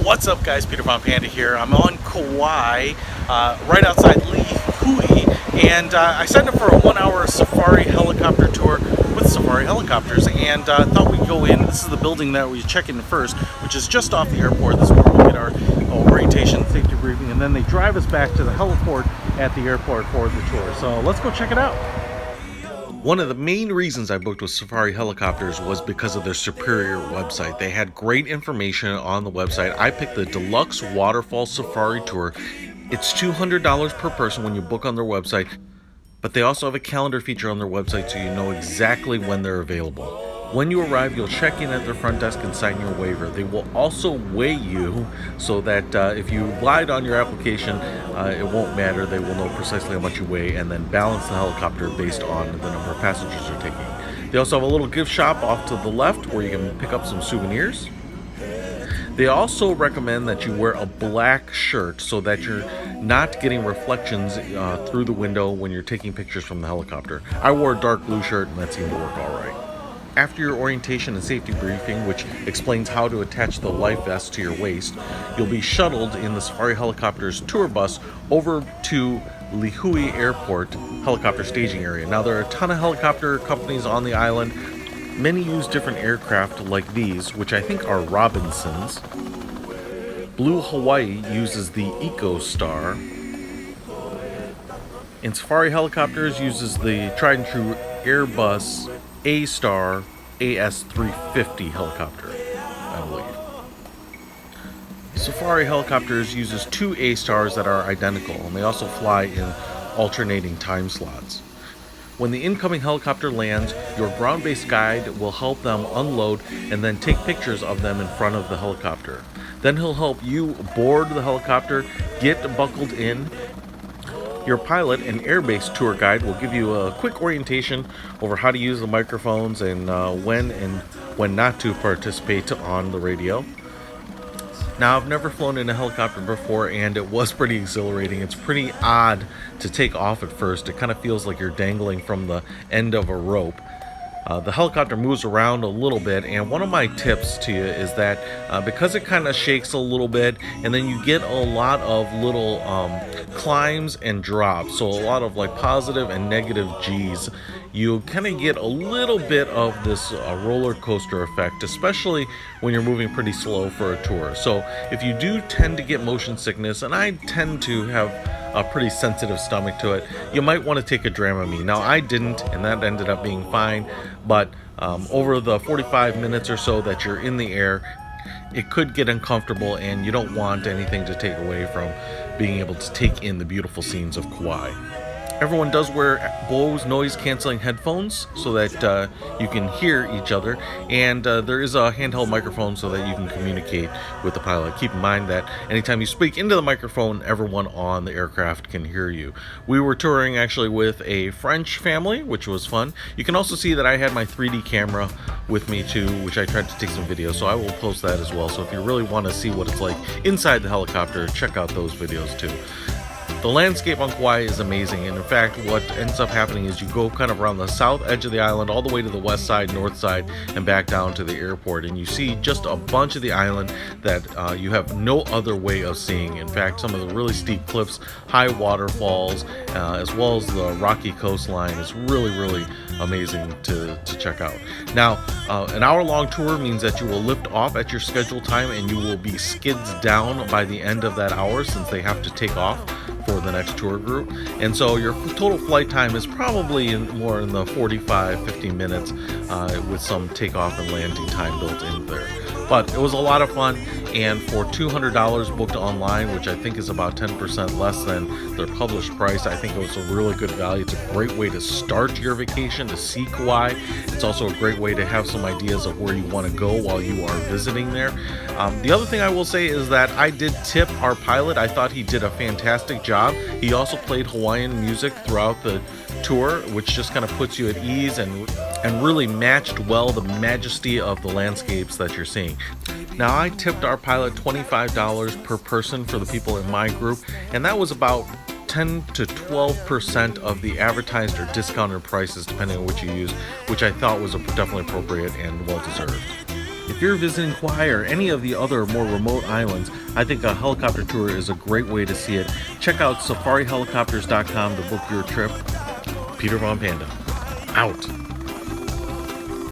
What's up, guys? Panda here. I'm on Kauai, right outside Hui, and I signed up for a 1-hour safari helicopter tour with Safari Helicopters, and thought we'd go in. This is the building that we check in first, which is just off the airport. This is where we get our orientation, safety briefing, and then they drive us back to the heliport at the airport for the tour. So let's go check it out. One of the main reasons I booked with Safari Helicopters was because of their superior website. They had great information on the website. I picked the Deluxe Waterfall Safari Tour. It's $200 per person when you book on their website, but they also have a calendar feature on their website so you know exactly when they're available. When you arrive, you'll check in at their front desk and sign your waiver. They will also weigh you so that if you lied on your application, it won't matter. They will know precisely how much you weigh and then balance the helicopter based on the number of passengers you're taking. They also have a little gift shop off to the left where you can pick up some souvenirs. They also recommend that you wear a black shirt so that you're not getting reflections through the window when you're taking pictures from the helicopter. I wore a dark blue shirt and that seemed to work all right. After your orientation and safety briefing, which explains how to attach the life vest to your waist, you'll be shuttled in the Safari Helicopters tour bus over to Hui Airport helicopter staging area. Now, there are a ton of helicopter companies on the island. Many use different aircraft like these, which I think are Robinsons. Blue Hawaii uses the EcoStar. And Safari Helicopters uses the tried and true Airbus A-Star AS350 helicopter, I believe. Safari Helicopters uses two A-Stars that are identical, and they also fly in alternating time slots. When the incoming helicopter lands, your ground-based guide will help them unload and then take pictures of them in front of the helicopter. Then he'll help you board the helicopter, get buckled in. Your pilot and airbase tour guide will give you a quick orientation over how to use the microphones and when not to participate on the radio. Now, I've never flown in a helicopter before, and it was pretty exhilarating. It's pretty odd to take off at first. It kind of feels like you're dangling from the end of a rope. The helicopter moves around a little bit, and one of my tips to you is that because it kind of shakes a little bit, and then you get a lot of little climbs and drops, so a lot of like positive and negative G's, you kind of get a little bit of this roller coaster effect, especially when you're moving pretty slow for a tour. So if you do tend to get motion sickness, and I tend to have a pretty sensitive stomach to it, you might want to take a Dramamine. Now, I didn't, and that ended up being fine, but over the 45 minutes or so that you're in the air, it could get uncomfortable, and you don't want anything to take away from being able to take in the beautiful scenes of Kauai. Everyone does wear Bose noise-canceling headphones so that you can hear each other, and there is a handheld microphone so that you can communicate with the pilot. Keep in mind that anytime you speak into the microphone, everyone on the aircraft can hear you. We were touring actually with a French family, which was fun. You can also see that I had my 3D camera with me too, which I tried to take some videos, so I will post that as well. So if you really want to see what it's like inside the helicopter, check out those videos too. The landscape on Kauai is amazing, and in fact what ends up happening is you go kind of around the south edge of the island all the way to the west side, north side, and back down to the airport, and you see just a bunch of the island that you have no other way of seeing. In fact, some of the really steep cliffs, high waterfalls, as well as the rocky coastline is really amazing to check out. Now, an hour-long tour means that you will lift off at your scheduled time, and you will be skids down by the end of that hour since they have to take off for the next tour group. And so your total flight time is probably more in the 45-50 minutes with some takeoff and landing time built in there. But it was a lot of fun, and for $200 booked online, which I think is about 10% less than their published price, I think it was a really good value. It's a great way to start your vacation, to see Kauai. It's also a great way to have some ideas of where you want to go while you are visiting there. The other thing I will say is that I did tip our pilot. I thought he did a fantastic job. He also played Hawaiian music throughout the tour, which just kind of puts you at ease and really matched well the majesty of the landscapes that you're seeing. Now, I tipped our pilot $25 per person for the people in my group, and that was about 10 to 12% of the advertised or discounted prices depending on which you use, which I thought was definitely appropriate and well deserved. If you're visiting Kauai or any of the other more remote islands, I think a helicopter tour is a great way to see it. Check out safarihelicopters.com to book your trip. Peter Von Panda, out.